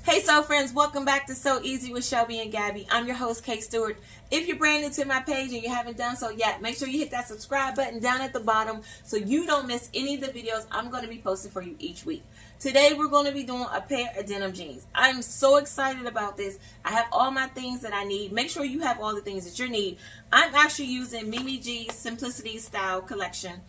Hey Sew Friends, welcome back to Sew Easy with Shelby and Gabby. I'm your host, Kay Stewart. If you're brand new to my page and you haven't done so yet, make sure you hit that subscribe button down at the bottom so you don't miss any of the videos I'm going to be posting for you each week. Today we're going to be doing a pair of denim jeans. I'm so excited about this. I have all my things that I need. Make sure you have all the things that you need. I'm actually using Mimi G's Simplicity Style Collection,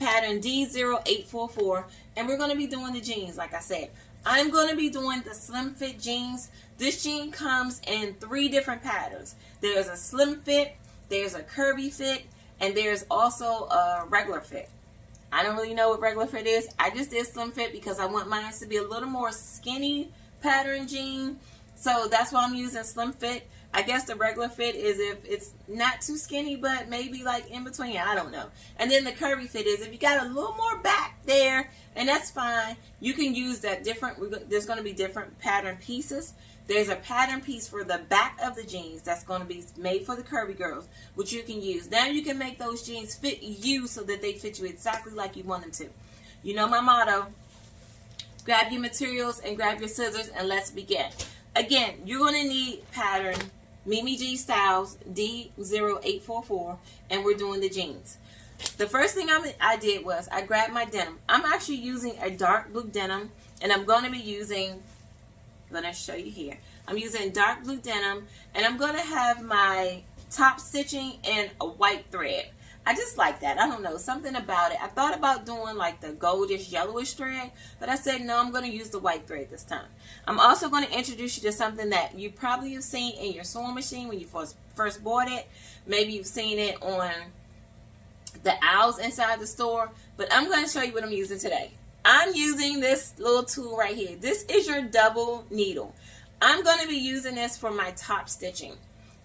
pattern D0844, and we're going to be doing the jeans like I said. I'm going to be doing the slim fit jeans. This jean comes in 3 different patterns. There's a slim fit, there's a curvy fit, and there's also a regular fit. I don't really know what regular fit is. I just did slim fit because I want mine to be a little more skinny pattern jean. So that's why I'm using slim fit. I guess the regular fit is if it's not too skinny, but maybe like in between. I don't know. And then the curvy fit is if you got a little more back there, and that's fine. You can use that different. There's going to be different pattern pieces. There's a pattern piece for the back of the jeans that's going to be made for the curvy girls, which you can use. Now you can make those jeans fit you so that they fit you exactly like you want them to. You know my motto. Grab your materials and grab your scissors and let's begin. Again, you're going to need pattern Mimi G Styles D0844, and we're doing the jeans. The first thing I did was I grabbed my denim. I'm actually using a dark blue denim, and I'm going to be using, I'm going to show you here. I'm using dark blue denim, and I'm going to have my top stitching in a white thread. I just like that. I don't know, something about it. I thought about doing like the goldish yellowish thread, but I said no, I'm going to use the white thread this time. I'm also going to introduce you to something that you probably have seen in your sewing machine when you first bought it. Maybe you've seen it on the aisles inside the store, but I'm going to show you what I'm using today. I'm using this little tool right here. This is your double needle. I'm going to be using this for my top stitching.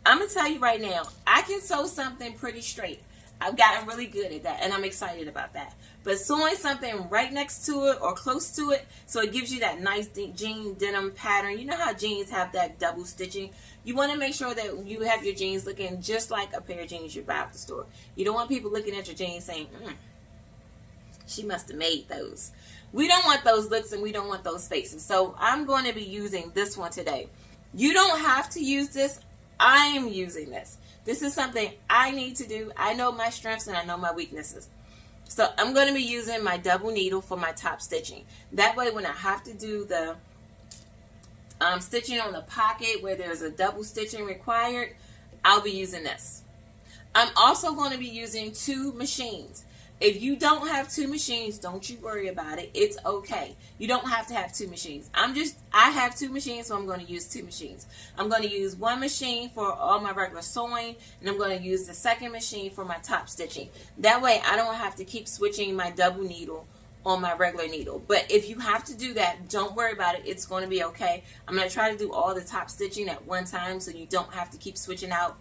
I'm going to tell you right now, I can sew something pretty straight. I've gotten really good at that, and I'm excited about that. But sewing something right next to it or close to it, so it gives you that nice jean denim pattern. You know how jeans have that double stitching? You want to make sure that you have your jeans looking just like a pair of jeans you buy at the store. You don't want people looking at your jeans saying, she must have made those. We don't want those looks, and we don't want those faces. So I'm going to be using this one today. You don't have to use this. I am using this. This is something I need to do. I know my strengths and I know my weaknesses. So I'm going to be using my double needle for my top stitching. That way when I have to do the stitching on the pocket where there's a double stitching required, I'll be using this. I'm also going to be using 2 machines. If you don't have 2 machines, don't you worry about it. It's okay. You don't have to have 2 machines. I have 2 machines, so I'm going to use 2 machines. I'm going to use one machine for all my regular sewing, and I'm going to use the second machine for my top stitching. That way, I don't have to keep switching my double needle on my regular needle. But if you have to do that, don't worry about it. It's going to be okay. I'm going to try to do all the top stitching at one time so you don't have to keep switching out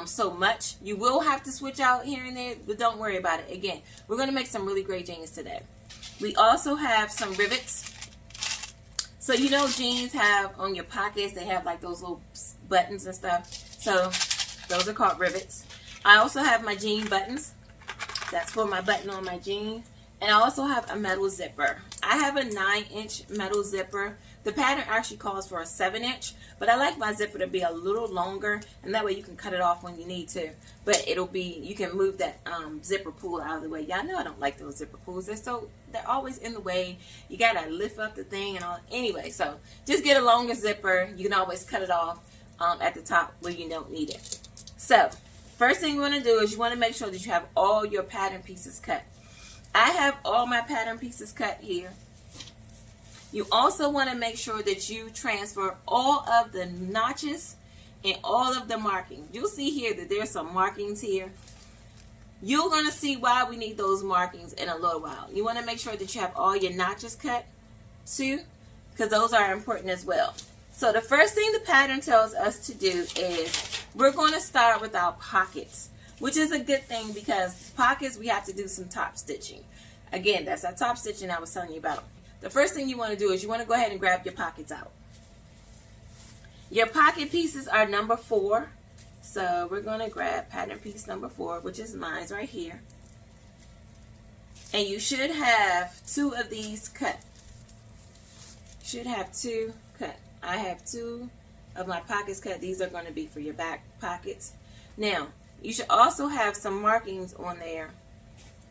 so much. You will have to switch out here and there, but don't worry about it. Again, we're going to make some really great jeans today. We also have some rivets. So you know jeans have on your pockets, they have like those little buttons and stuff. So those are called rivets. I also have my jean buttons. That's for my button on my jean. And I also have a metal zipper. I have a 9-inch metal zipper. The pattern actually calls for a 7-inch, but I like my zipper to be a little longer, and that way you can cut it off when you need to. But you can move that zipper pull out of the way. Y'all know I don't like those zipper pulls. They're always in the way. You gotta lift up the thing and all. Anyway, so just get a longer zipper. You can always cut it off at the top where you don't need it. So first thing you want to do is you want to make sure that you have all your pattern pieces cut. I have all my pattern pieces cut here. You also want to make sure that you transfer all of the notches and all of the markings. You'll see here that there's some markings here. You're going to see why we need those markings in a little while. You want to make sure that you have all your notches cut too, because those are important as well. So the first thing the pattern tells us to do is we're going to start with our pockets, which is a good thing because pockets we have to do some top stitching. Again, that's that top stitching I was telling you about. The first thing you want to do is you want to go ahead and grab your pockets out. Your pocket pieces are number 4. So we're going to grab pattern piece number 4, which is mine right here. And you should have 2 of these cut. Should have 2 cut. I have 2 of my pockets cut. These are going to be for your back pockets. Now, you should also have some markings on there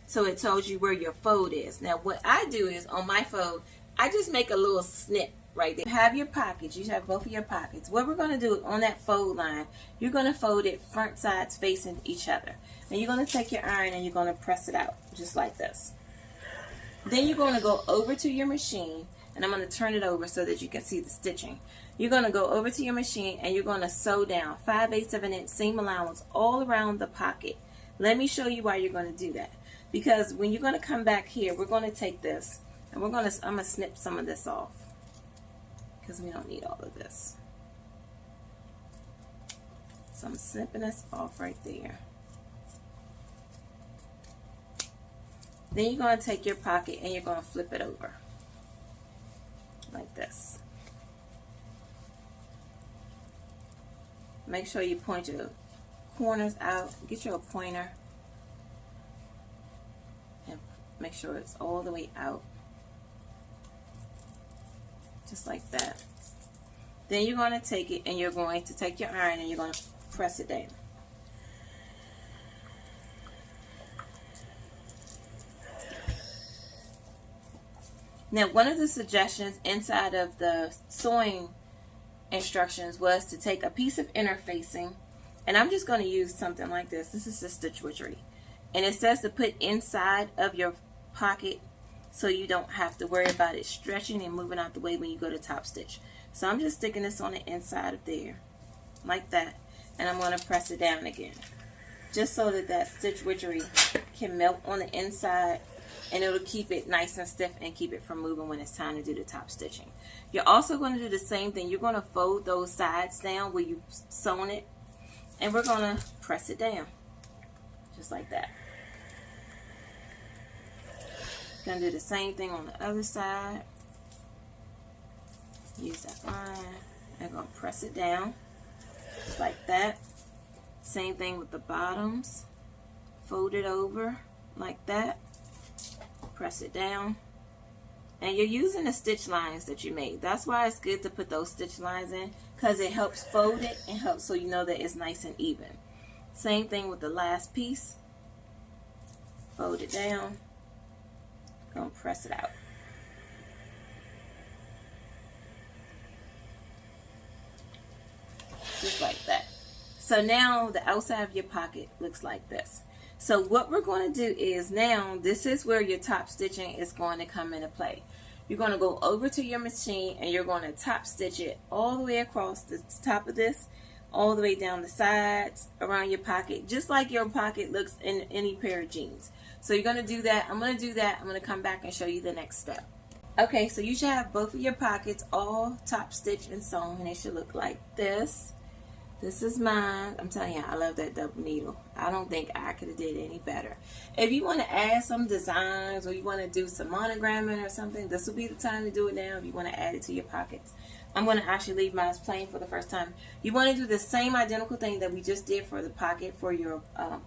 so it tells you where your fold is. Now, what I do is on my fold, I just make a little snip right there. You have your pockets. You have both of your pockets. What we're going to do on that fold line, you're going to fold it front sides facing each other. And you're going to take your iron and you're going to press it out just like this. Then you're going to go over to your machine, and I'm going to turn it over so that you can see the stitching. You're going to go over to your machine and you're going to sew down 5/8 of an inch seam allowance all around the pocket. Let me show you why you're going to do that. Because when you're going to come back here, we're going to take this and I'm going to snip some of this off because we don't need all of this. So I'm snipping this off right there. Then you're going to take your pocket and you're going to flip it over like this. Make sure you point your corners out. Get you a pointer and make sure it's all the way out. Just like that. Then you're going to take it and you're going to take your iron and you're going to press it down. Now, one of the suggestions inside of the sewing instructions was to take a piece of interfacing, and I'm just going to use something like this. This is the Stitch Witchery, and it says to put inside of your pocket so you don't have to worry about it stretching and moving out the way when you go to top stitch. So I'm just sticking this on the inside of there like that, and I'm going to press it down again just so that that Stitch Witchery can melt on the inside, and it'll keep it nice and stiff and keep it from moving when it's time to do the top stitching. You're also going to do the same thing. You're going to fold those sides down where you've sewn it, and we're going to press it down just like that. Going to do the same thing on the other side. Use that line and going to press it down just like that. Same thing with the bottoms. Fold it over like that. Press it down, and you're using the stitch lines that you made. That's why it's good to put those stitch lines in, because it helps fold it and helps so you know that it's nice and even. Same thing with the last piece. Fold it down, gonna press it out. Just like that. So now the outside of your pocket looks like this. So what we're going to do is now, this is where your top stitching is going to come into play. You're going to go over to your machine and you're going to top stitch it all the way across the top of this, all the way down the sides, around your pocket, just like your pocket looks in any pair of jeans. So you're going to do that. I'm going to do that. I'm going to come back and show you the next step. Okay, so you should have both of your pockets all top stitched and sewn, and it should look like this. This is mine. I'm telling you, I love that double needle. I don't think I could have did any better. If you want to add some designs or you want to do some monogramming or something, this will be the time to do it now if you want to add it to your pockets. I'm going to actually leave mine plain for the first time. You want to do the same identical thing that we just did for the pocket, for your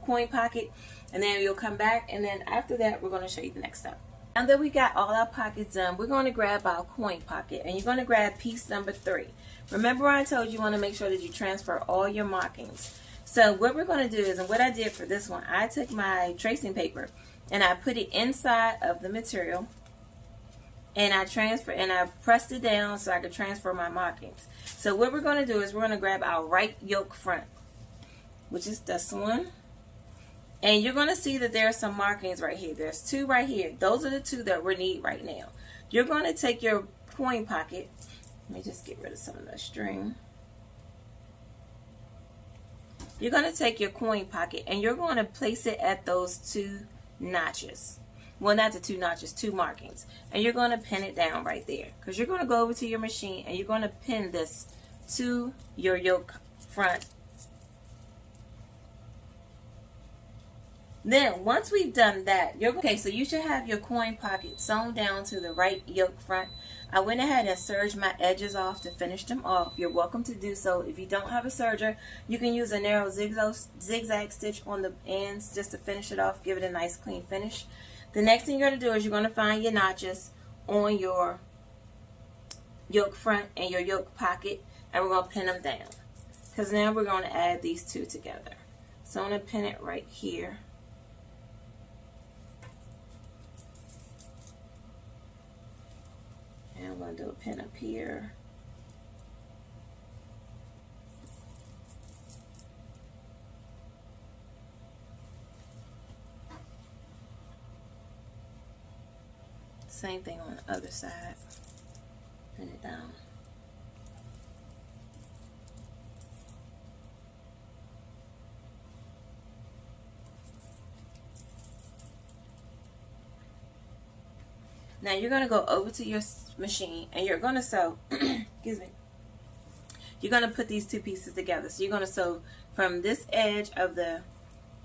coin pocket, and then you'll come back, and then after that, we're going to show you the next step. Now that we got all our pockets done, we're going to grab our coin pocket, and you're going to grab piece number 3. Remember I told you want to make sure that you transfer all your markings. So what we're going to do is, and what I did for this one, I took my tracing paper and I put it inside of the material, and I pressed it down so I could transfer my markings. So what we're going to do is we're going to grab our right yoke front, which is this one. And you're going to see that there are some markings right here. There's 2 right here. Those are the 2 that we need right now. You're going to take your coin pocket. Let me just get rid of some of the string. You're going to take your coin pocket and you're going to place it at those 2 notches. Well, not the 2 notches, 2 markings. And you're going to pin it down right there. Because you're going to go over to your machine and you're going to pin this to your yoke front. Then once we've done that, okay, so you should have your coin pocket sewn down to the right yoke front. I went ahead and serged my edges off to finish them off. You're welcome to do so. If you don't have a serger, you can use a narrow zigzag stitch on the ends just to finish it off, give it a nice clean finish. The next thing you're going to do is you're going to find your notches on your yoke front and your yoke pocket, and we're going to pin them down. Because now we're going to add these two together. So I'm going to pin it right here. And I'm going to do a pin up here. Same thing on the other side. Pin it down. Now you're going to go over to your machine and you're going to sew, excuse me, you're going to put these two pieces together. So you're going to sew from this edge of the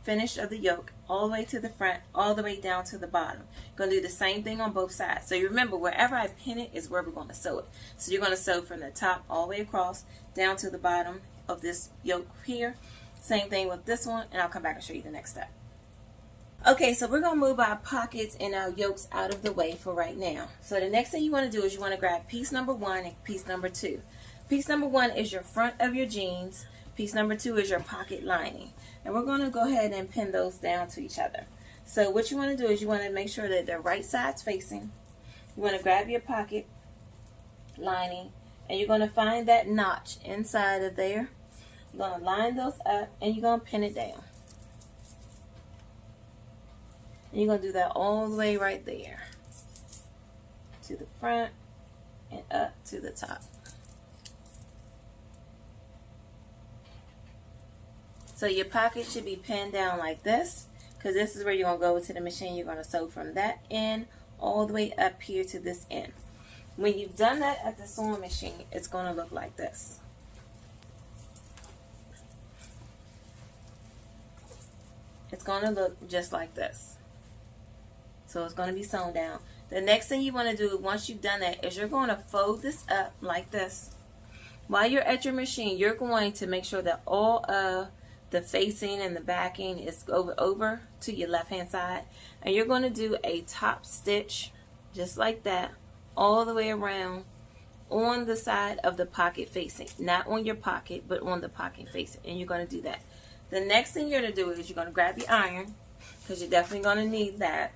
finish of the yoke all the way to the front, all the way down to the bottom. You're going to do the same thing on both sides. So you remember, wherever I pin it is where we're going to sew it. So you're going to sew from the top all the way across down to the bottom of this yoke here. Same thing with this one, and I'll come back and show you the next step. Okay, so we're going to move our pockets and our yokes out of the way for right now. So the next thing you want to do is you want to grab piece number 1 and piece number 2. Piece number 1 is your front of your jeans. Piece number 2 is your pocket lining. And we're going to go ahead and pin those down to each other. So what you want to do is you want to make sure that the right side's facing. You want to grab your pocket lining and you're going to find that notch inside of there. You're going to line those up and you're going to pin it down. And you're going to do that all the way right there to the front and up to the top. So your pocket should be pinned down like this, because this is where you're going to go to the machine. You're going to sew from that end all the way up here to this end. When you've done that at the sewing machine, it's going to look like this. It's going to look just like this. So it's going to be sewn down. The next thing you want to do once you've done that is you're going to fold this up like this. While you're at your machine, you're going to make sure that all of the facing and the backing is over to your left hand side. And you're going to do a top stitch just like that all the way around on the side of the pocket facing. Not on your pocket, but on the pocket facing. And you're going to do that. The next thing you're going to do is you're going to grab your iron, because you're definitely going to need that.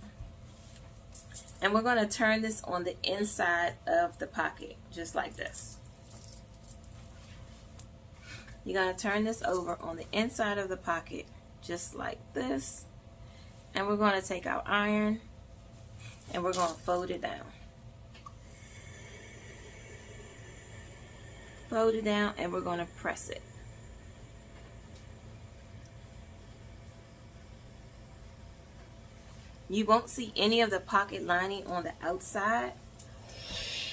And we're going to turn this on the inside of the pocket, just like this. You're going to turn this over on the inside of the pocket, just like this. And we're going to take our iron, and we're going to fold it down. Fold it down, and we're going to press it. You won't see any of the pocket lining on the outside.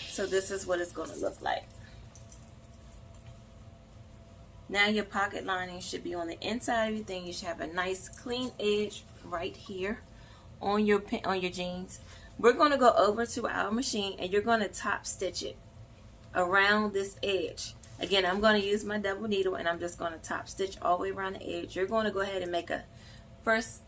So this is what it's going to look like. Now your pocket lining should be on the inside of your thing. You should have a nice clean edge right here on your jeans. We're going to go over to our machine and you're going to top stitch it around this edge. Again, I'm going to use my double needle and I'm just going to top stitch all the way around the edge. You're going to go ahead and make a first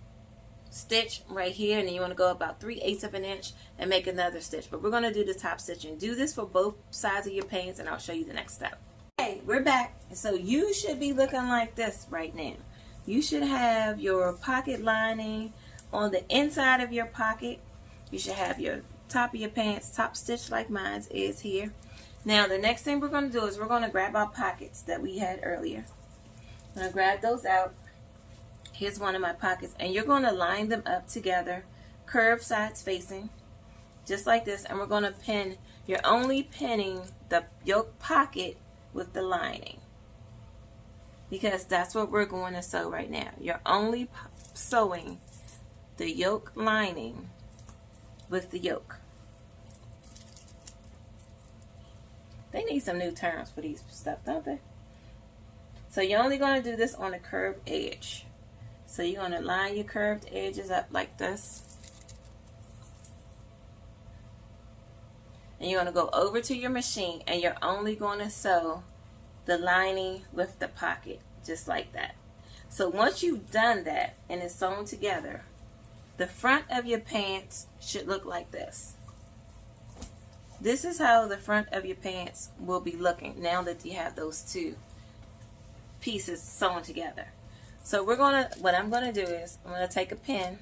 stitch right here, and then you want to go about 3/8 of an inch and make another stitch. But we're going to do the top stitching. Do this for both sides of your pants and I'll show you the next step. Okay, we're back. So you should be looking like this right now. You should have your pocket lining on the inside of your pocket. You should have your top of your pants top stitched like mine is here. Now the next thing we're going to do is we're going to grab our pockets that we had earlier. I'm going to grab those out. Here's one of my pockets, and you're going to line them up together, curved sides facing, just like this. And we're going to pin. You're only pinning the yoke pocket with the lining, because that's what we're going to sew right now. You're only sewing the yoke lining with the yoke. They need some new terms for these stuff, don't they? So you're only going to do this on the curved edge. So you're going to line your curved edges up like this. And you're going to go over to your machine and you're only going to sew the lining with the pocket, just like that. So once you've done that and it's sewn together, the front of your pants should look like this. This is how the front of your pants will be looking now that you have those two pieces sewn together. So what I'm gonna do is I'm gonna take a pin,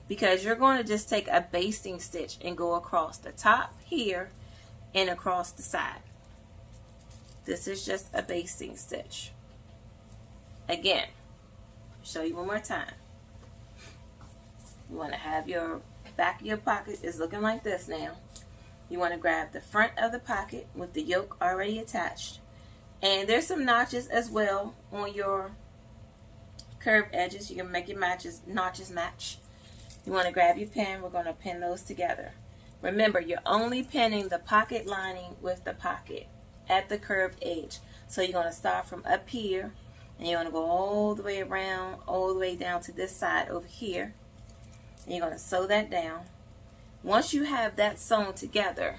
because you're going to just take a basting stitch and go across the top here and across the side. This is just a basting stitch. Again, show you one more time. You want to have your back of your pocket is looking like this now. You want to grab the front of the pocket with the yoke already attached. And there's some notches as well on your curved edges. You can make your notches match. You want to grab your pin. We're going to pin those together. Remember, you're only pinning the pocket lining with the pocket at the curved edge. So you're going to start from up here, and you're going to go all the way around, all the way down to this side over here. And you're going to sew that down. Once you have that sewn together,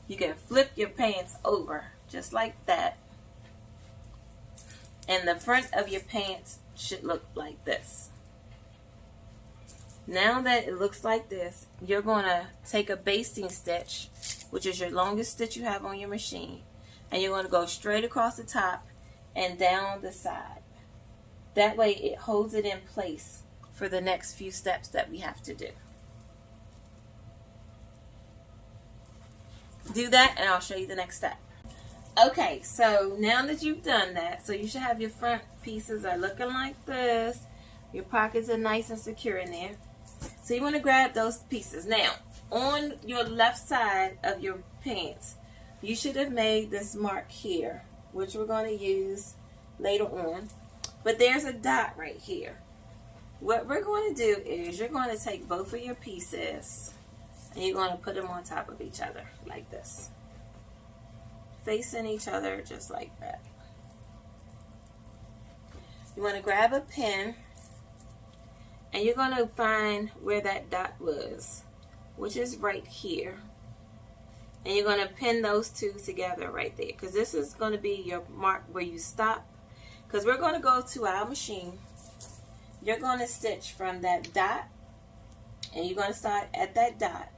you can flip your pants over just like that. And the front of your pants should look like this. Now that it looks like this, you're going to take a basting stitch, which is your longest stitch you have on your machine, and you're going to go straight across the top and down the side. That way it holds it in place for the next few steps that we have to do. Do that and I'll show you the next step. Okay, so now that you've done that, so you should have your front pieces are looking like this. Your pockets are nice and secure in there. So you want to grab those pieces. Now, on your left side of your pants, you should have made this mark here, which we're going to use later on. But there's a dot right here. What we're going to do is you're going to take both of your pieces and you're going to put them on top of each other like this. Facing each other just like that. You want to grab a pin and you're going to find where that dot was, which is right here. And you're going to pin those two together right there, because this is going to be your mark where you stop. Because we're going to go to our machine. You're going to stitch from that dot, and you're going to start at that dot.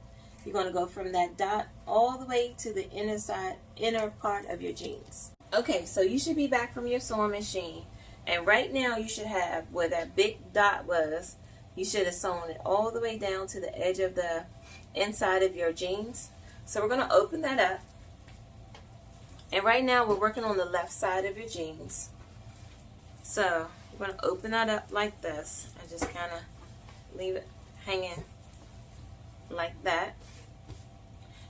You're going to go from that dot all the way to the inner part of your jeans. Okay, so you should be back from your sewing machine. And right now you should have where that big dot was, you should have sewn it all the way down to the edge of the inside of your jeans. So we're going to open that up. And right now we're working on the left side of your jeans. So we're going to open that up like this and just kind of leave it hanging like that.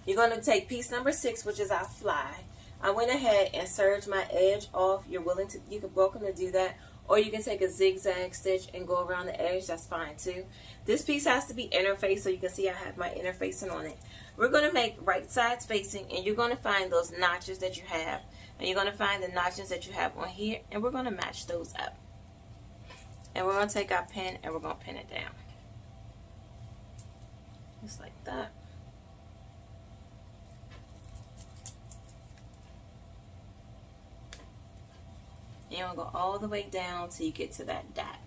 You're going to take piece number 6, which is our fly. I went ahead and serged my edge off. You're welcome to do that, or you can take a zigzag stitch and go around the edge. That's fine too. This piece has to be interfaced, so you can see I have my interfacing on it. We're going to make right sides facing, and you're going to find those notches that you have, and you're going to find the notches that you have on here, and we're going to match those up. And we're going to take our pin and we're going to pin it down, just like that. And you'll go all the way down till you get to that dot.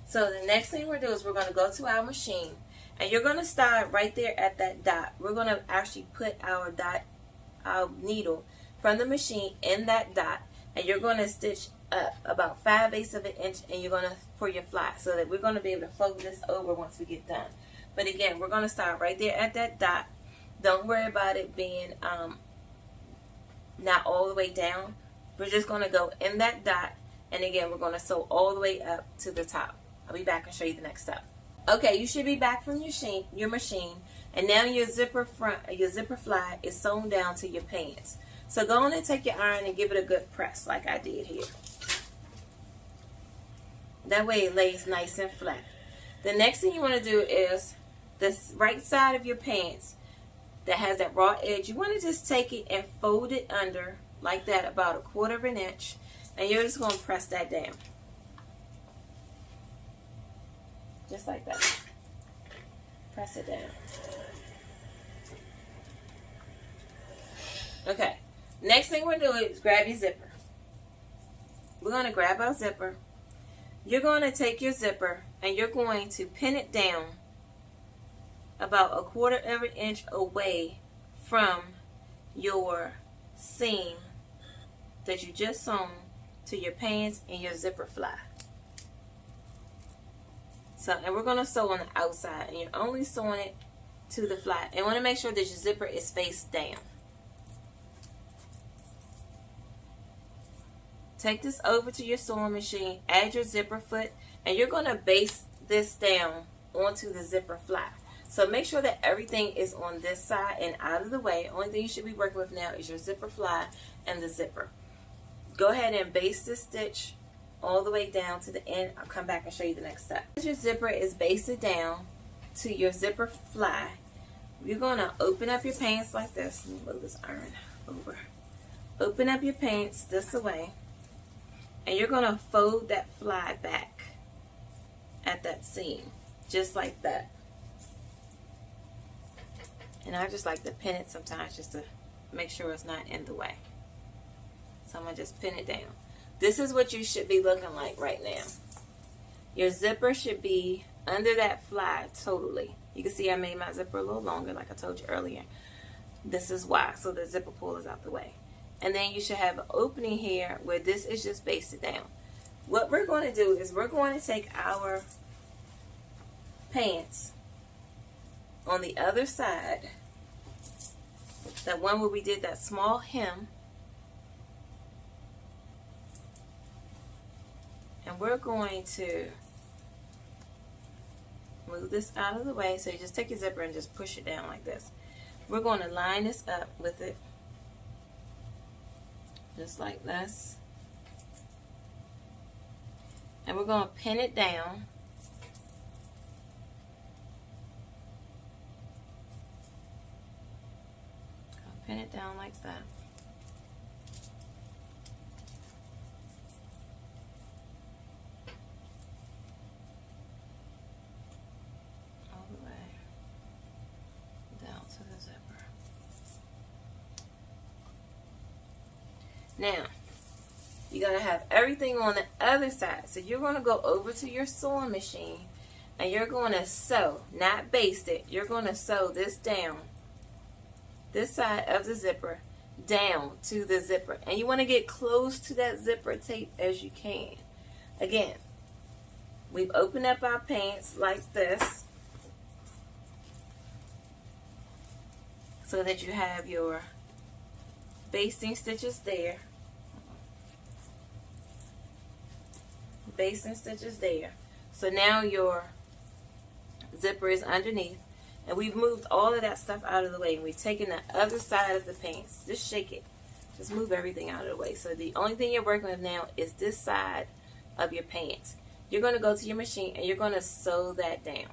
So the next thing we're doing is we're going to go to our machine, and you're going to start right there at that dot. We're going to actually put our needle from the machine in that dot, and you're going to stitch up about 5/8 of an inch, and you're going to for your fly, so that we're going to be able to fold this over once we get done. But again, we're going to start right there at that dot. Don't worry about it being not all the way down. We're just going to go in that dot, and again, we're going to sew all the way up to the top. I'll be back and show you the next step. Okay, you should be back from your machine, and now your zipper fly is sewn down to your pants. So go on and take your iron and give it a good press like I did here. That way it lays nice and flat. The next thing you want to do is this right side of your pants that has that raw edge. You want to just take it and fold it under like that, about 1/4 of an inch, and you're just going to press that down. Just like that. Press it down. Okay. Next thing we're doing is grab your zipper. We're going to grab our zipper. you're going to take your zipper and you're going to pin it down about 1/4 of an inch away from your seam that you just sewn to your pants and your zipper fly. So, and we're going to sew on the outside, and you're only sewing it to the fly. And want to make sure that your zipper is face down. Take this over to your sewing machine, add your zipper foot, and you're going to base this down onto the zipper fly. So make sure that everything is on this side and out of the way. Only thing you should be working with now is your zipper fly and the zipper. Go ahead and base this stitch all the way down to the end. I'll come back and show you the next step. As your zipper is basted down to your zipper fly, you're going to open up your pants like this. Let me move this iron over. Open up your pants this way, and you're going to fold that fly back at that seam, just like that. And I just like to pin it sometimes just to make sure it's not in the way. So I'm going to just pin it down. This is what you should be looking like right now. Your zipper should be under that fly totally. You can see I made my zipper a little longer like I told you earlier. This is why, so the zipper pull is out the way. And then you should have an opening here where this is just basted down. What we're going to do is we're going to take our pants on the other side, that one where we did that small hem, and we're going to move this out of the way. So you just take your zipper and just push it down like this. We're going to line this up with it just like this, and we're going to pin it down. Pin it down like that. All the way down to the zipper. Now, you're going to have everything on the other side. So you're going to go over to your sewing machine and you're going to sew, not baste it. You're going to sew this down, this side of the zipper down to the zipper, and you want to get close to that zipper tape as you can. Again, we've opened up our pants like this so that you have your basting stitches there, basting stitches there. So now your zipper is underneath. And we've moved all of that stuff out of the way. And we've taken the other side of the pants. Just shake it. Just move everything out of the way. So the only thing you're working with now is this side of your pants. You're going to go to your machine and you're going to sew that down.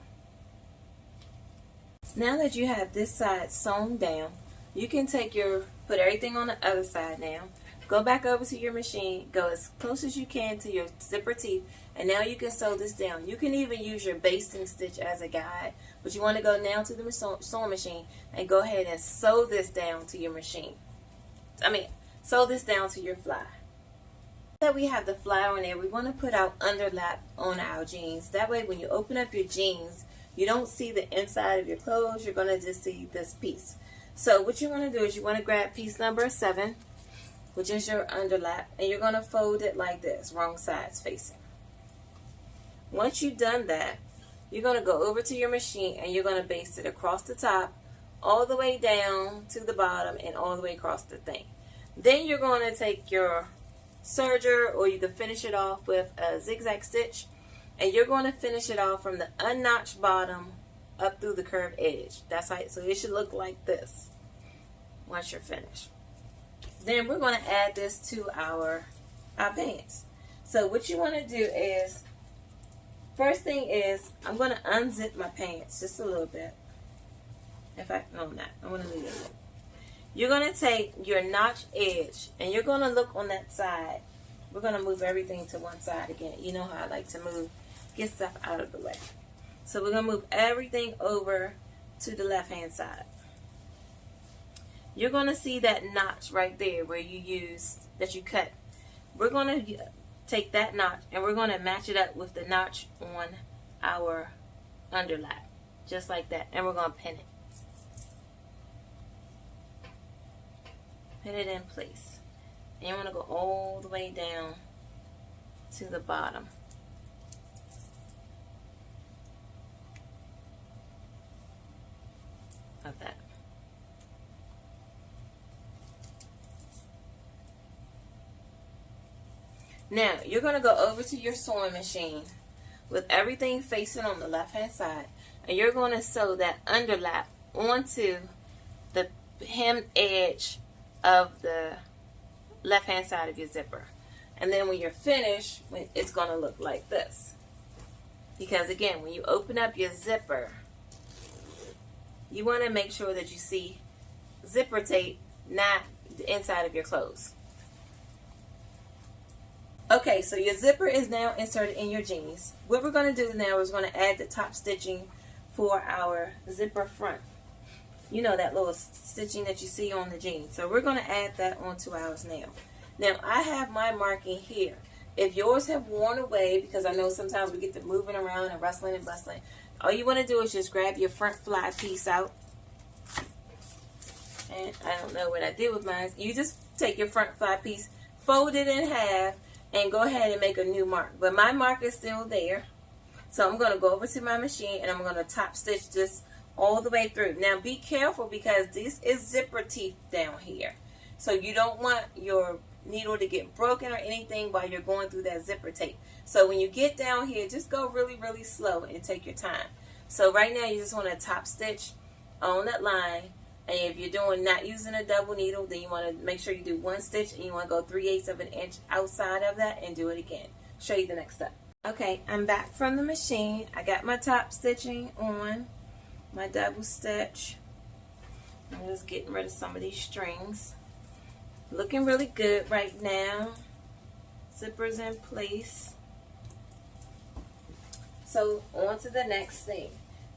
Now that you have this side sewn down, you can put everything on the other side now. Go back over to your machine. Go as close as you can to your zipper teeth. And now you can sew this down. You can even use your basting stitch as a guide. But you want to go now to the sewing machine and go ahead and sew this down to your machine. Sew this down to your fly. Now that we have the fly on there, we want to put our underlap on our jeans. That way when you open up your jeans, you don't see the inside of your clothes. You're going to just see this piece. So what you want to do is you want to grab piece number 7, which is your underlap, and you're going to fold it like this, wrong sides facing. Once you've done that, you're going to go over to your machine and you're going to baste it across the top, all the way down to the bottom, and all the way across the thing. Then you're going to take your serger, or you can finish it off with a zigzag stitch, and you're going to finish it off from the unnotched bottom up through the curved edge. That's how so it should look like this once you're finished. Then we're going to add this to our pants. So what you want to do is, first thing is, I'm going to unzip my pants just a little bit. In fact, no, I'm not. I'm going to leave it. You're going to take your notch edge and you're going to look on that side. We're going to move everything to one side again. You know how I like to move, get stuff out of the way. So we're going to move everything over to the left hand side. You're going to see that notch right there where you cut. We're going to take that notch and we're going to match it up with the notch on our underlap. Just like that. And we're going to pin it. Pin it in place. And you want to go all the way down to the bottom. Of that. Now, you're going to go over to your sewing machine with everything facing on the left hand side, and you're going to sew that underlap onto the hemmed edge of the left hand side of your zipper. And then when you're finished, it's going to look like this. Because again, when you open up your zipper, you want to make sure that you see zipper tape, not the inside of your clothes. Okay, so your zipper is now inserted in your jeans. What we're going to do now is we're going to add the top stitching for our zipper front. You know, that little stitching that you see on the jeans. So we're going to add that onto ours now. Now, I have my marking here. If yours have worn away, because I know sometimes we get to moving around and rustling and bustling, all you want to do is just grab your front fly piece out. And I don't know what I did with mine. You just take your front fly piece, fold it in half, and go ahead and make a new mark. But my mark is still there. So I'm going to go over to my machine and I'm going to top stitch this all the way through. Now be careful because this is zipper teeth down here. So you don't want your needle to get broken or anything while you're going through that zipper tape. So when you get down here, just go really, really slow and take your time. So right now you just want to top stitch on that line. And if you're doing not using a double needle, then you want to make sure you do one stitch and you want to go 3/8 of an inch outside of that and do it again. Show you the next step. Okay, I'm back from the machine. I got my top stitching on, my double stitch. I'm just getting rid of some of these strings. Looking really good right now. Zipper's in place. So on to the next thing.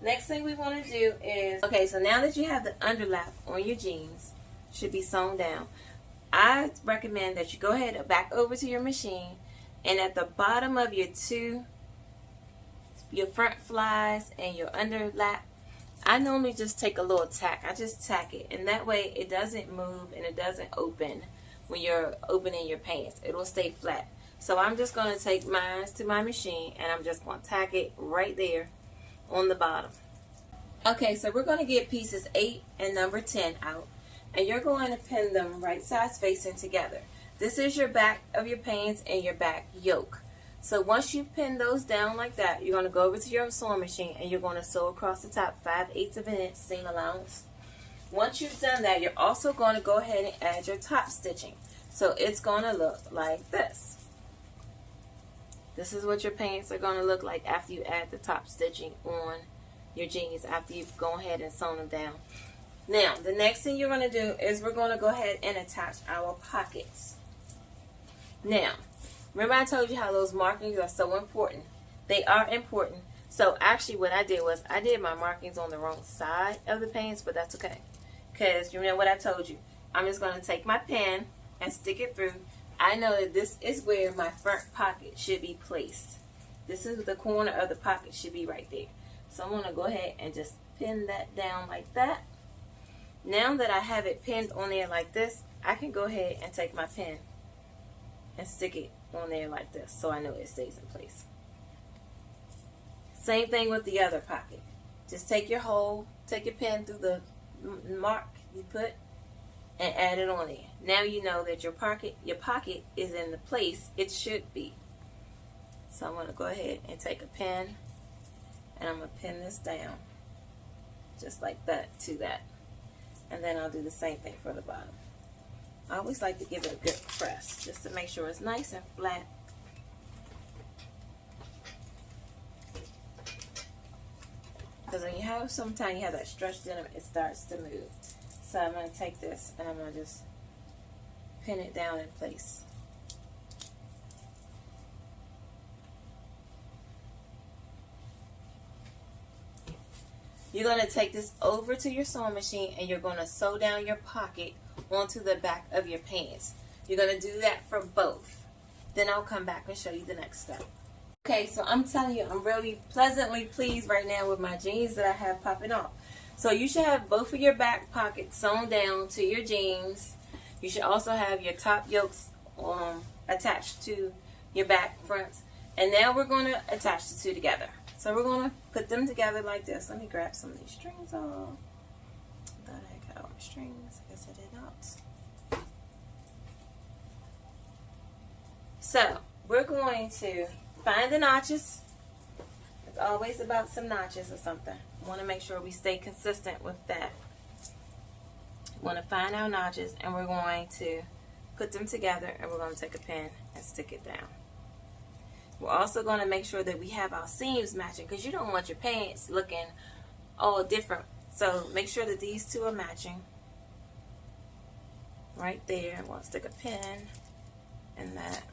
Next thing we want to do is, okay, so now that you have the underlap on your jeans, should be sewn down. I recommend that you go ahead and back over to your machine, and at the bottom of your front flies and your underlap, I normally just take a little tack. I just tack it, and that way it doesn't move and it doesn't open when you're opening your pants. It'll stay flat. So I'm just going to take mine to my machine, and I'm just going to tack it right there on the bottom. Okay, so we're going to get pieces 8 and number 10 out, and you're going to pin them right sides facing together. This is your back of your pants and your back yoke. So once you pin those down like that, you're going to go over to your sewing machine and you're going to sew across the top 5/8 of an inch seam allowance. Once you've done that, you're also going to go ahead and add your top stitching. So it's going to look like this. This is what your pants are going to look like after you add the top stitching on your jeans, after you've gone ahead and sewn them down. Now, the next thing you're going to do is we're going to go ahead and attach our pockets. Now, remember I told you how those markings are so important. They are important. So actually what I did was I did my markings on the wrong side of the pants, but that's okay. Because you know what I told you. I'm just going to take my pen and stick it through. I know that this is where my front pocket should be placed. This is the corner of the pocket should be right there. So I'm going to go ahead and just pin that down like that. Now that I have it pinned on there like this, I can go ahead and take my pen and stick it on there like this so I know it stays in place. Same thing with the other pocket. Just take your pen through the mark you put and add it on there. Now you know that your pocket is in the place it should be. So I'm going to go ahead and take a pen and I'm going to pin this down just like that to that. And then I'll do the same thing for the bottom. I always like to give it a good press just to make sure it's nice and flat. Because when you have, sometimes you have that stretched denim, it starts to move. So I'm going to take this and I'm going to just pin it down in place. You're going to take this over to your sewing machine and you're going to sew down your pocket onto the back of your pants. You're going to do that for both. Then I'll come back and show you the next step. Okay, so I'm telling you, I'm really pleasantly pleased right now with my jeans that I have popping off. So you should have both of your back pockets sewn down to your jeans. You should also have your top yokes attached to your back fronts. And now we're going to attach the two together. So we're going to put them together like this. Let me grab some of these strings off. I thought I got all my strings. I guess I did not. So we're going to find the notches. It's always about some notches or something. I want to make sure we stay consistent with that. We want to find our notches, and we're going to put them together, and we're going to take a pin and stick it down. We're also going to make sure that we have our seams matching, because you don't want your pants looking all different. So make sure that these two are matching. Right there. We'll stick a pin in that.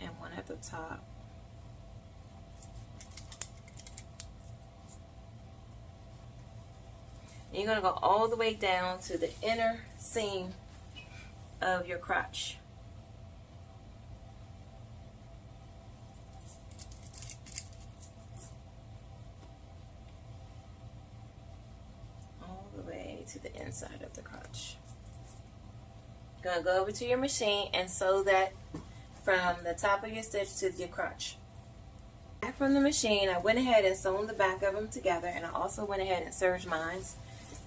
And one at the top. And you're going to go all the way down to the inner seam of your crotch. All the way to the inside of the crotch. You're going to go over to your machine and sew that from the top of your stitch to your crotch. Back from the machine, I went ahead and sewn the back of them together, and I also went ahead and serged mine.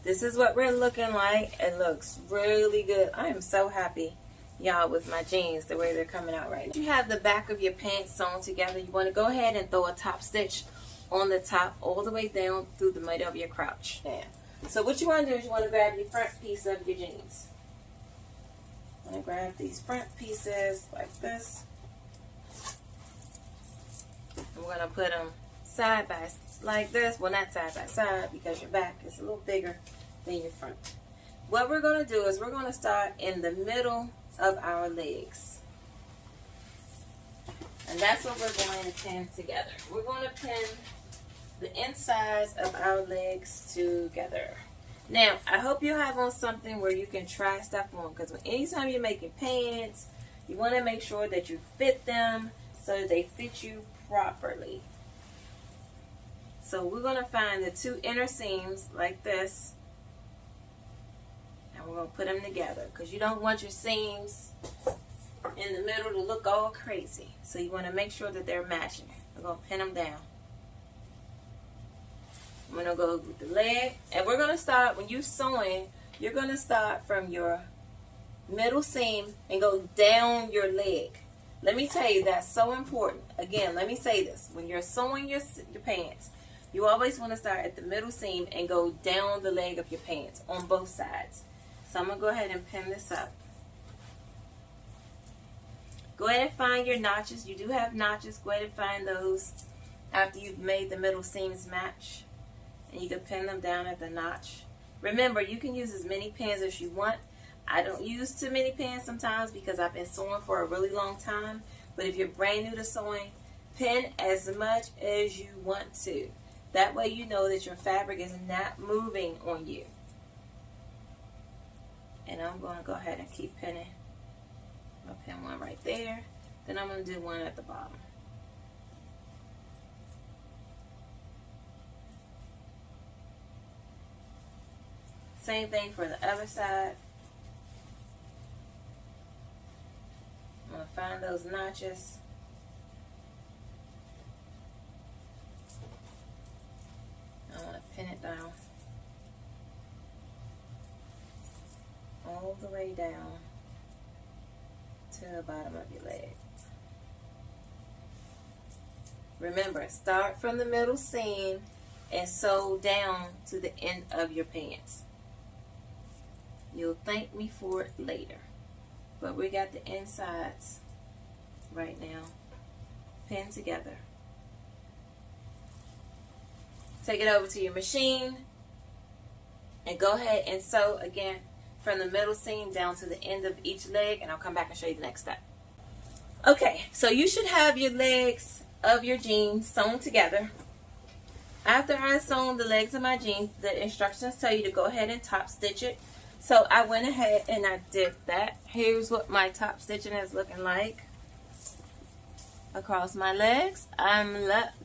This is what we're looking like. It looks really good. I am so happy, y'all, with my jeans, the way they're coming out right now. You have the back of your pants sewn together. You want to go ahead and throw a top stitch on the top all the way down through the middle of your crotch. Now, so what you want to do is you want to grab your front piece of your jeans. I'm going to grab these front pieces like this. And we're going to put them side by like this. Well, not side by side, because your back is a little bigger than your front. What we're going to do is we're going to start in the middle of our legs. And that's what we're going to pin together. We're going to pin the insides of our legs together. Now, I hope you have on something where you can try stuff on, because anytime you're making pants, you want to make sure that you fit them so that they fit you properly. So we're going to find the two inner seams like this, and we're going to put them together, because you don't want your seams in the middle to look all crazy. So you want to make sure that they're matching. We're going to pin them down. I'm going to go with the leg, and we're going to start, when you're sewing, you're going to start from your middle seam and go down your leg. Let me tell you, that's so important. Again, let me say this. When you're sewing your pants, you always want to start at the middle seam and go down the leg of your pants on both sides. So I'm going to go ahead and pin this up. Go ahead and find your notches. You do have notches. Go ahead and find those after you've made the middle seams match. And you can pin them down at the notch. Remember, you can use as many pins as you want. I don't use too many pins sometimes because I've been sewing for a really long time. But if you're brand new to sewing, pin as much as you want to. That way you know that your fabric is not moving on you. And I'm going to go ahead and keep pinning. I'll pin one right there. Then I'm going to do one at the bottom. Same thing for the other side. I'm going to find those notches. I want to pin it down. All the way down to the bottom of your leg. Remember, start from the middle seam and sew down to the end of your pants. You'll thank me for it later. But we got the insides right now pinned together. Take it over to your machine and go ahead and sew again from the middle seam down to the end of each leg, and I'll come back and show you the next step. Okay, so you should have your legs of your jeans sewn together. After I've sewn the legs of my jeans, the instructions tell you to go ahead and top stitch it. So I went ahead and I did that. Here's what my top stitching is looking like across my legs. I'm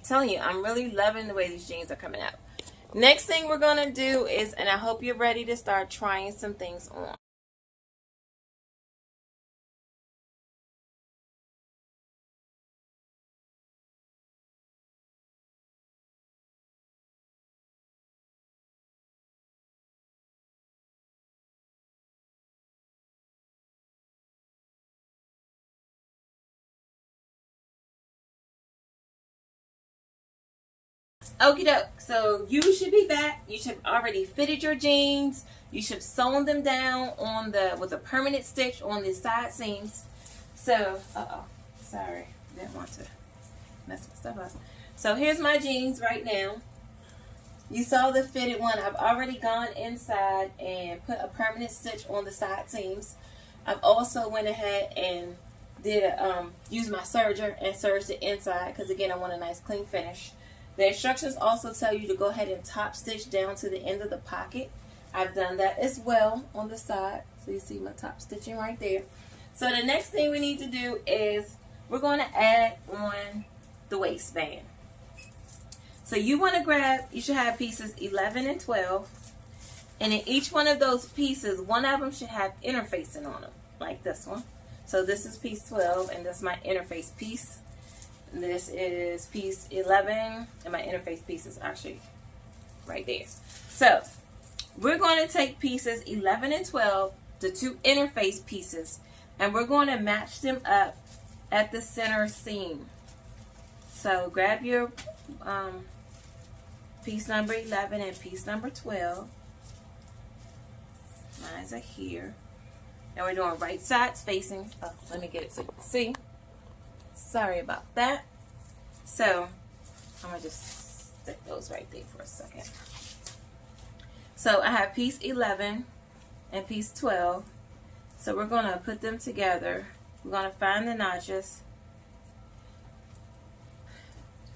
telling you, I'm really loving the way these jeans are coming out. Next thing we're going to do is, and I hope you're ready to start trying some things on. Okie doke. So you should be back. You should have already fitted your jeans. You should have sewn them down on the with a permanent stitch on the side seams. So, sorry, didn't want to mess my stuff up. So here's my jeans right now. You saw the fitted one. I've already gone inside and put a permanent stitch on the side seams. I've also went ahead and did use my serger and serged the inside because again I want a nice clean finish. The instructions also tell you to go ahead and top stitch down to the end of the pocket. I've done that as well on the side. So you see my top stitching right there. So the next thing we need to do is we're going to add on the waistband. So you want to grab, you should have pieces 11 and 12. And in each one of those pieces, one of them should have interfacing on them, like this one. So this is piece 12 and this is my interface piece. This is piece 11 and my interface piece is actually right there. So we're going to take pieces 11 and 12, the two interface pieces, and we're going to match them up at the center seam. So grab your piece number 11 and piece number 12. Mine's are here. And we're doing right sides facing. Oh, let me get it so you can see. Sorry about that. So I'm going to just stick those right there for a second. So I have piece 11 and piece 12. So we're going to put them together. We're going to find the notches.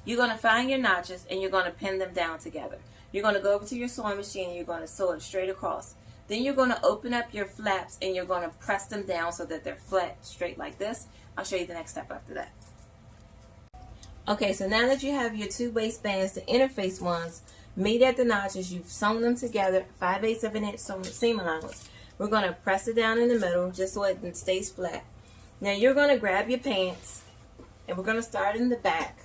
You're going to find your notches and you're going to pin them down together. You're going to go over to your sewing machine and you're going to sew it straight across. Then you're going to open up your flaps and you're going to press them down so that they're flat, straight like this. I'll show you the next step after that. Okay, so now that you have your two waistbands, the interface ones, meet at the notches, you've sewn them together, 5/8 of an inch seam allowance. We're going to press it down in the middle just so it stays flat. Now you're going to grab your pants and we're going to start in the back.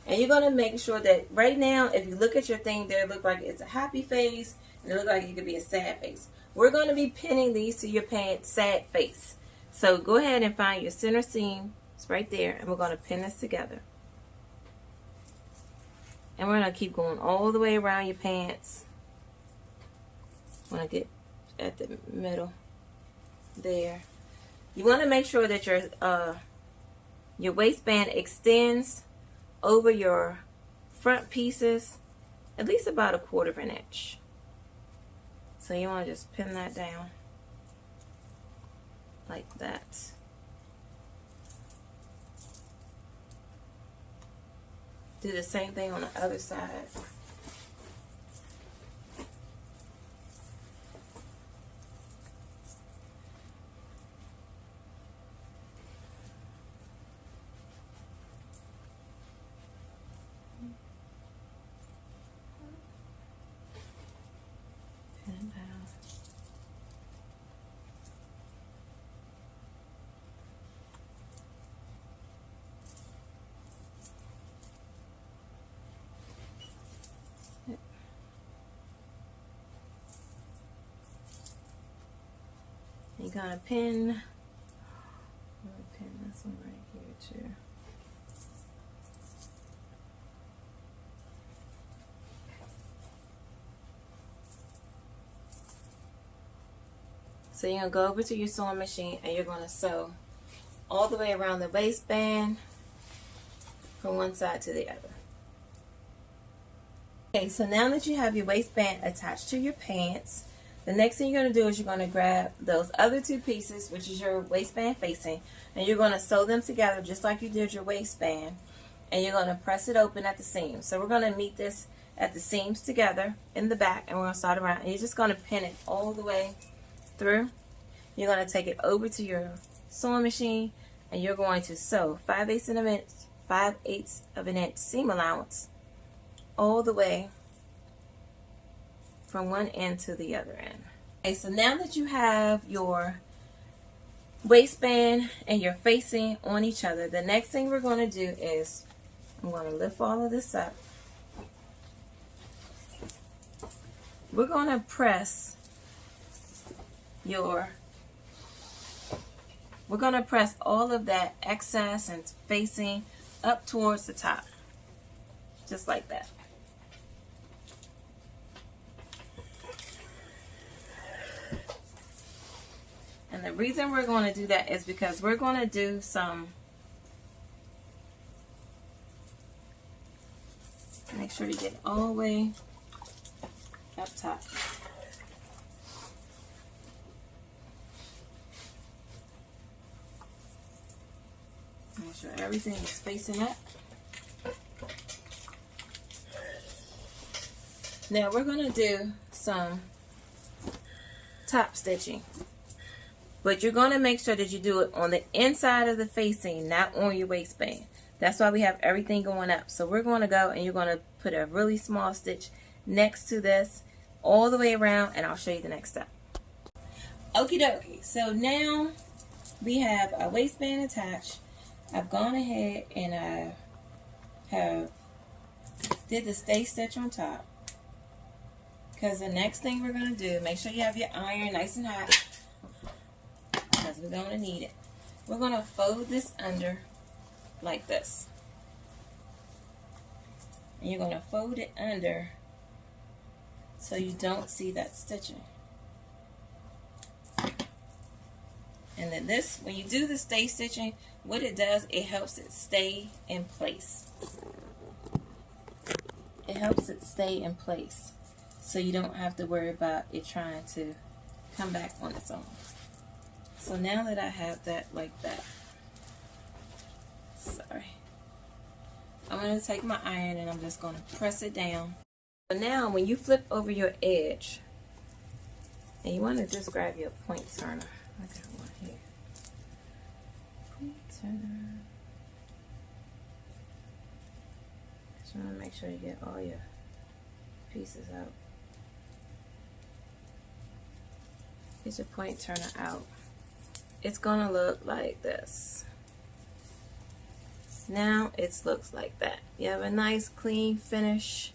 And you're going to make sure that right now, if you look at your thing there, it looks like it's a happy face and it looks like it could be a sad face. We're going to be pinning these to your pants sad face. So go ahead and find your center seam. It's right there. And we're going to pin this together. And we're going to keep going all the way around your pants. I'm going to get at the middle there. You want to make sure that your waistband extends over your front pieces at least about 1/4 of an inch. So you want to just pin that down like that. Do the same thing on the other side. Pin it down. You're gonna pin. I'm gonna pin this one right here too. So you're gonna go over to your sewing machine and you're gonna sew all the way around the waistband from one side to the other. Okay, so now that you have your waistband attached to your pants, the next thing you're going to do is you're going to grab those other two pieces, which is your waistband facing, and you're going to sew them together just like you did your waistband, and you're going to press it open at the seams. So we're going to meet this at the seams together in the back, and we're going to start around, and you're just going to pin it all the way through. You're going to take it over to your sewing machine and you're going to sew 5/8 of an inch seam allowance all the way from one end to the other end. Okay, so now that you have your waistband and your facing on each other, the next thing we're going to do is I'm going to lift all of this up. We're going to press all of that excess and facing up towards the top, just like that. And the reason we're going to do that is because we're going to do some, make sure you get all the way up top. Make sure everything is facing up. Now we're going to do some top stitching. But you're going to make sure that you do it on the inside of the facing, not on your waistband. That's why we have everything going up. So we're going to go and you're going to put a really small stitch next to this all the way around, and I'll show you the next step. Okie dokie. So now we have our waistband attached. I've gone ahead and I have did the stay stitch on top. Because the next thing we're going to do, make sure you have your iron nice and hot, because we're going to need it. We're going to fold this under like this. And you're going to fold it under so you don't see that stitching. And then this, when you do the stay stitching, what it does, it helps it stay in place. It helps it stay in place, so you don't have to worry about it trying to come back on its own. So now that I have that like that, sorry, I'm going to take my iron and I'm just going to press it down. So now when you flip over your edge, and you want to just grab your point turner. I got one here. Point turner. Just want to make sure you get all your pieces out. Get your point turner out. It's gonna look like this. Now it looks like that. You have a nice clean finish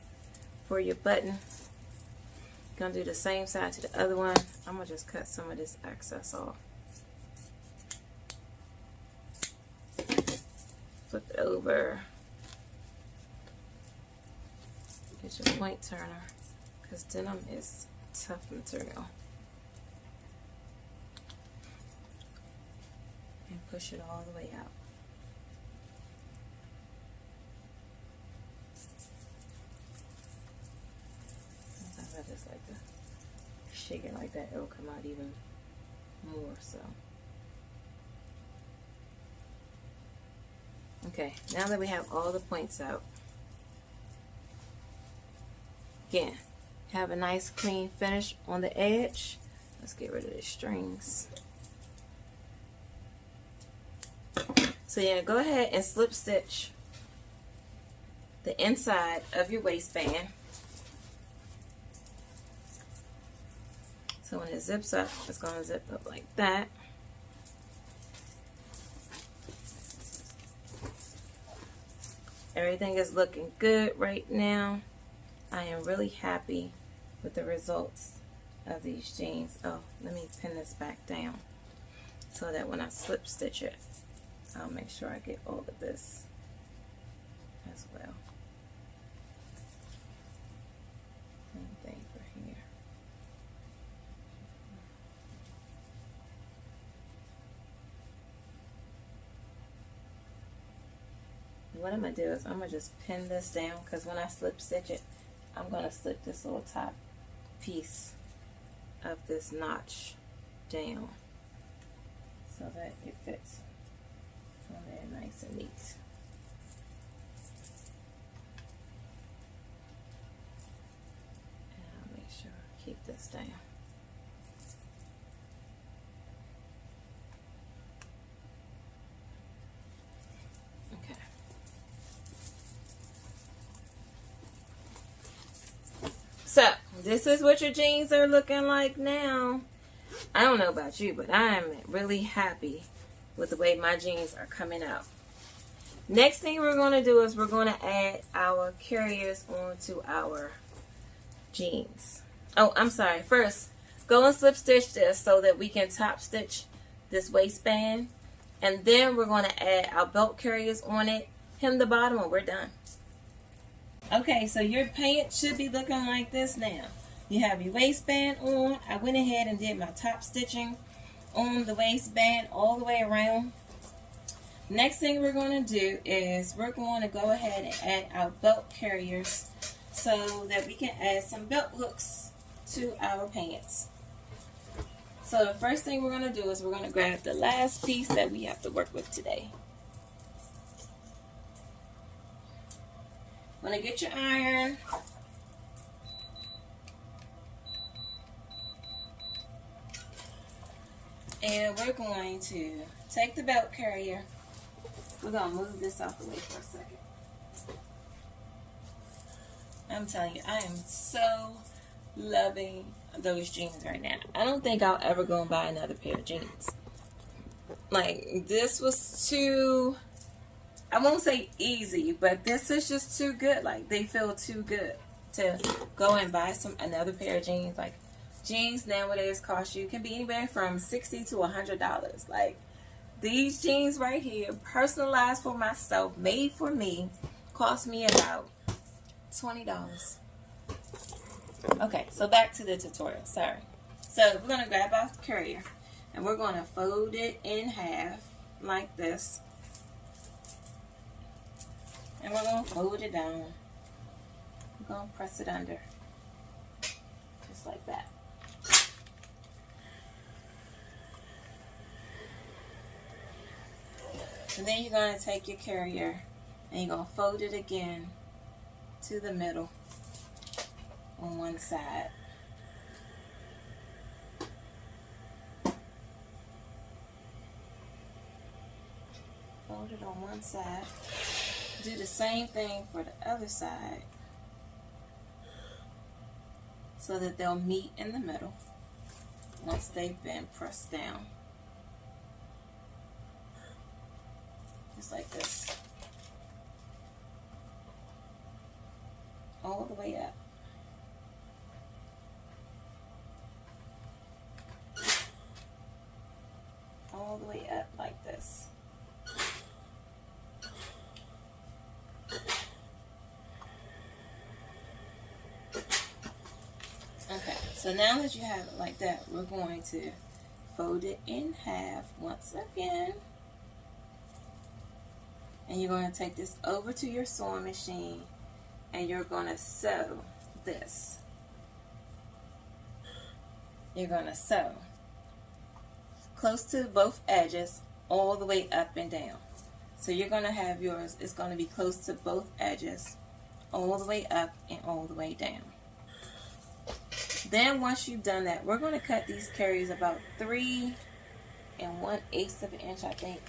for your button. Gonna do the same side to the other one. I'm gonna just cut some of this excess off. Flip it over. Get your point turner, because denim is tough material. And push it all the way out. Sometimes I just like to shake it like that. It'll come out even more so. Okay, now that we have all the points out, again, have a nice clean finish on the edge. Let's get rid of the strings. So yeah, go ahead and slip stitch the inside of your waistband. So when it zips up, it's going to zip up like that. Everything is looking good right now. I am really happy with the results of these jeans. Oh, let me pin this back down so that when I slip stitch it, I'll make sure I get all of this as well. Same thing for here. What I'm going to do is I'm going to just pin this down, because when I slip stitch it, I'm going to slip this little top piece of this notch down so that it fits on there nice and neat. And I'll make sure I keep this down. So, this is what your jeans are looking like now. I don't know about you, but I am really happy with the way my jeans are coming out. Next thing we're going to do is we're going to add our carriers onto our jeans. Oh, I'm sorry. First, go and slip stitch this so that we can top stitch this waistband. And then we're going to add our belt carriers on it, hem the bottom, and we're done. Okay, so your pants should be looking like this now. You have your waistband on. I went ahead and did my top stitching on the waistband all the way around. Next thing we're going to do is we're going to go ahead and add our belt carriers so that we can add some belt hooks to our pants. So the first thing we're going to do is we're going to grab the last piece that we have to work with today. I'm going to get your iron. And we're going to take the belt carrier. We're going to move this out the way for a second. I'm telling you, I am so loving those jeans right now. I don't think I'll ever go and buy another pair of jeans. Like, this was too, I won't say easy, but this is just too good. Like, they feel too good to go and buy another pair of jeans. Like, jeans nowadays cost you, can be anywhere from $60 to $100. Like, these jeans right here, personalized for myself, made for me, cost me about $20. Okay, so back to the tutorial. Sorry. So we're going to grab our carrier and we're going to fold it in half like this. And we're going to fold it down. We're going to press it under. Just like that. And then you're going to take your carrier and you're going to fold it again to the middle on one side. Fold it on one side. Do the same thing for the other side so that they'll meet in the middle once they've been pressed down. Just like this. All the way up. All the way up like this. Okay, so now that you have it like that, we're going to fold it in half once again. And you're going to take this over to your sewing machine and you're going to sew this. You're going to sew close to both edges all the way up and down. So you're going to have yours, it's going to be close to both edges all the way up and all the way down. Then once you've done that, we're going to cut these carriers about 3 1/8 of an inch, I think.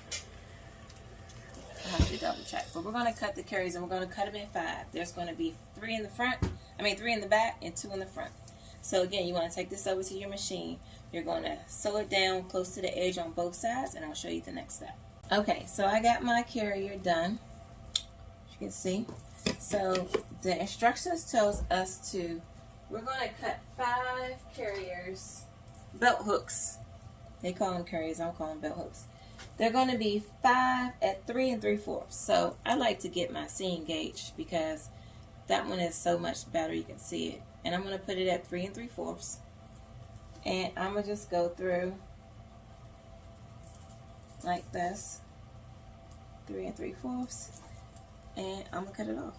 I'll have to double check. But we're going to cut the carriers and we're going to cut them in 5. There's going to be 3 in the front, 3 in the back and 2 in the front. So again, you want to take this over to your machine. You're going to sew it down close to the edge on both sides and I'll show you the next step. Okay, so I got my carrier done. As you can see. So the instructions tells us to, we're going to cut 5 carriers, belt hooks. They call them carriers, I don't call them belt hooks. They're going to be 5 at 3 3/4. So I like to get my seam gauge because that one is so much better, you can see it. And I'm going to put it at 3 3/4. And I'm going to just go through like this, 3 3/4. And I'm going to cut it off.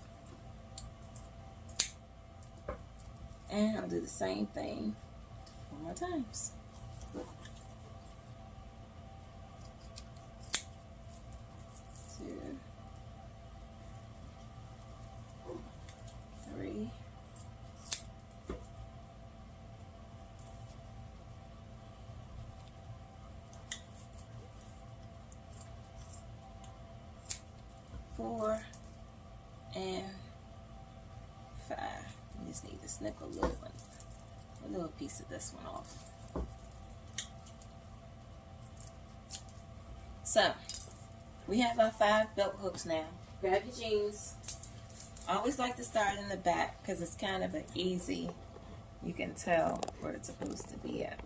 And I'll do the same thing 1 more times. 2, 3, 4 and 5. Let me just need to snip a little piece of this one off. So, we have our 5 belt hooks now. Grab your jeans. I always like to start in the back because it's kind of an easy, you can tell where it's supposed to be at.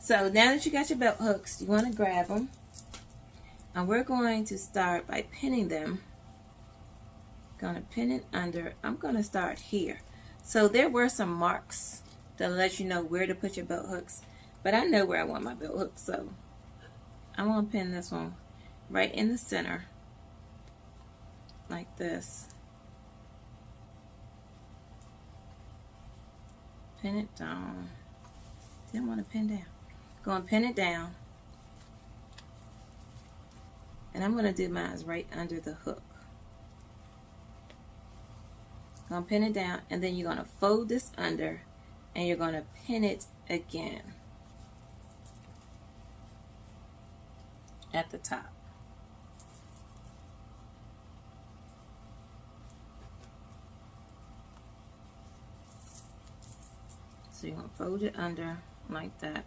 So now that you got your belt hooks, you want to grab them. And we're going to start by pinning them. Going to pin it under. I'm going to start here. So there were some marks that let you know where to put your belt hooks. But I know where I want my belt hooks, so I'm going to pin this one right in the center. Like this. Pin it down. Didn't want to pin down. Go and pin it down. And I'm going to do mine right under the hook. Going to pin it down, and then you're going to fold this under, and you're going to pin it again at the top. So you're going to fold it under like that.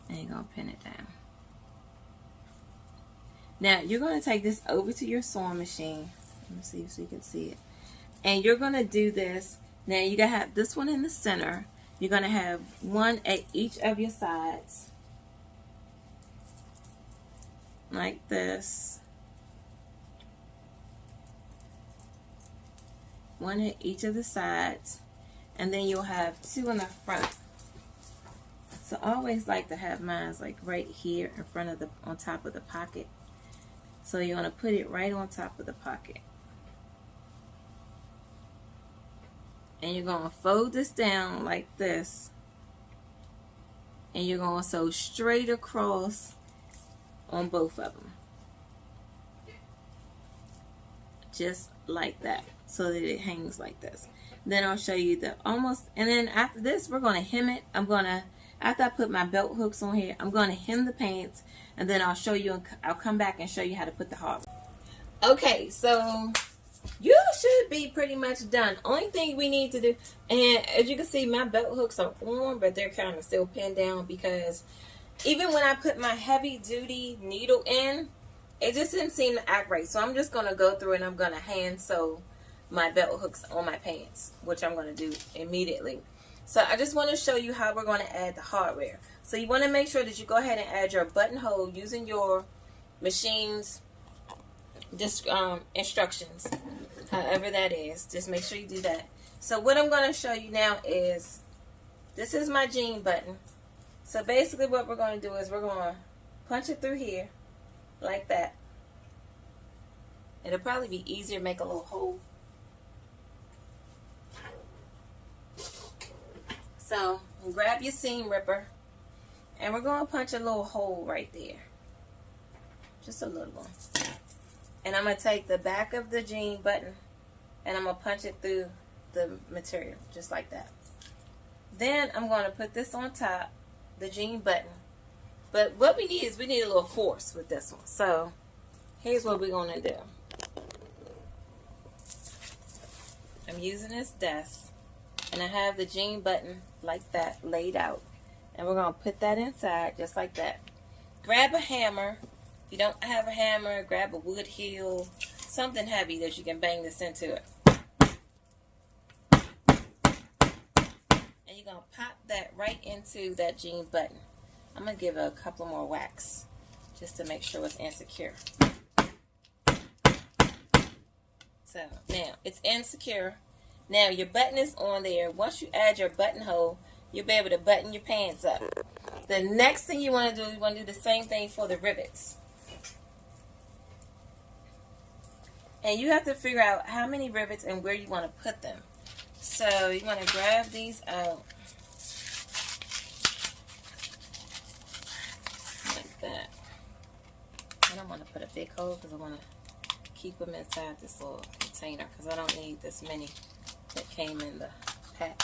And you're going to pin it down. Now, you're going to take this over to your sewing machine. Let me see so you can see it. And you're going to do this. Now, you're going to have this one in the center. You're going to have one at each of your sides. Like this. One at each of the sides. And then you'll have 2 in the front. So I always like to have mine like right here in front of on top of the pocket. So you want to put it right on top of the pocket. And you're going to fold this down like this. And you're going to sew straight across on both of them. Just like that. So that it hangs like this. Then I'll show you the almost, and then after this we're going to hem it. After I put my belt hooks on here, I'm going to hem the pants, and then I'll show you, I'll come back and show you how to put the heart. Okay, so you should be pretty much done. Only thing we need to do, and as you can see, my belt hooks are on, but they're kind of still pinned down because even when I put my heavy duty needle in, it just didn't seem to act right. So I'm just going to go through and I'm going to hand sew my belt hooks on my pants, which I'm going to do immediately. So I just want to show you how we're going to add the hardware. So you want to make sure that you go ahead and add your buttonhole using your machine's instructions, however that is. Just make sure you do that. So what I'm going to show you now is, this is my jean button. So basically what we're going to do is we're going to punch it through here like that. It'll probably be easier to make a little hole. So grab your seam ripper, and we're going to punch a little hole right there. Just a little one. And I'm going to take the back of the jean button, and I'm going to punch it through the material, just like that. Then I'm going to put this on top, the jean button. But what we need is, we need a little force with this one. So here's what we're going to do. I'm using this desk. And I have the jean button like that laid out. And we're going to put that inside just like that. Grab a hammer. If you don't have a hammer, grab a wood heel. Something heavy that you can bang this into it. And you're going to pop that right into that jean button. I'm going to give it a couple more whacks just to make sure it's insecure. So now it's insecure. Now your button is on there. Once you add your buttonhole, you'll be able to button your pants up. The next thing you want to do, you want to do the same thing for the rivets. And you have to figure out how many rivets and where you want to put them. So you want to grab these out like that. I don't want to put a big hole because I want to keep them inside this little container because I don't need this many that came in the pack.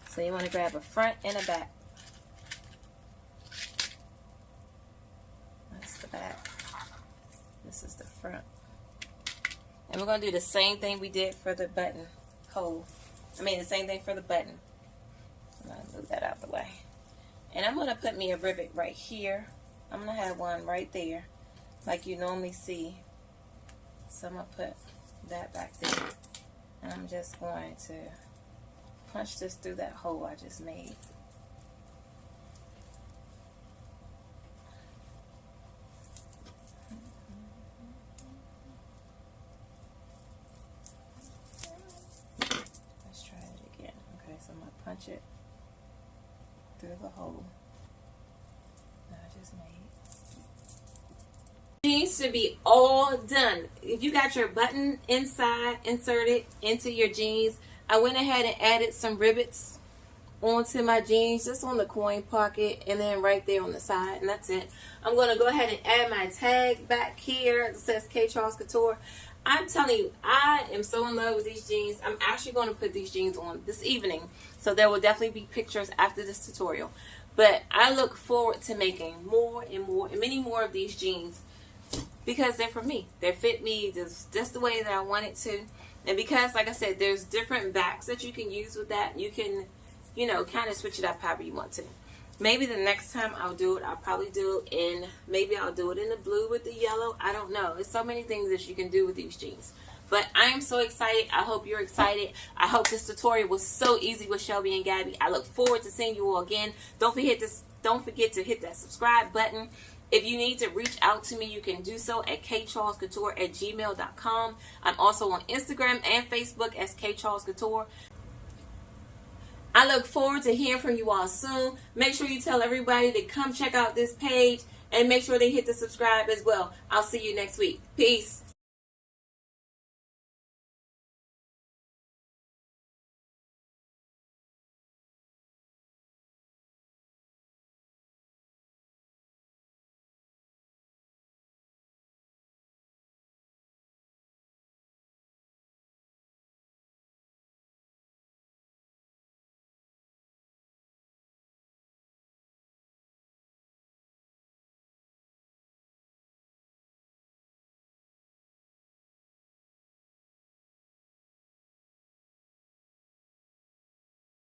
So you want to grab a front and a back. That's the back. This is the front. And we're going to do the same thing we did for the button hole. The same thing for the button. I'm going to move that out of the way. And I'm going to put me a rivet right here. I'm going to have one right there, like you normally see. So I'm going to put that back there. And I'm just going to punch this through that hole I just made. Let's try it again. Okay, so I'm going to punch it through the hole that I just made. Jeans should be all done. If you got your button inside inserted into your jeans, I went ahead and added some rivets onto my jeans, just on the coin pocket and then right there on the side, and that's it. I'm going to go ahead and add my tag back here. It says K. Charles Couture. I'm telling you, I am so in love with these jeans. I'm actually going to put these jeans on this evening, so there will definitely be pictures after this tutorial. But I look forward to making more and more and many more of these jeans, because they're for me. They fit me just the way that I want it to. And because, like I said, there's different backs that you can use with that. You can, you know, kind of switch it up however you want to. Maybe the next time I'll do it, I'll probably do it in, maybe I'll do it in the blue with the yellow. I don't know. There's so many things that you can do with these jeans. But I am so excited. I hope you're excited. I hope this tutorial was so easy with Shelby and Gabby. I look forward to seeing you all again. Don't forget to hit that subscribe button. If you need to reach out to me, you can do so at kcharlescouture@gmail.com. I'm also on Instagram and Facebook as K. Charles Couture. I look forward to hearing from you all soon. Make sure you tell everybody to come check out this page and make sure they hit the subscribe as well. I'll see you next week. Peace.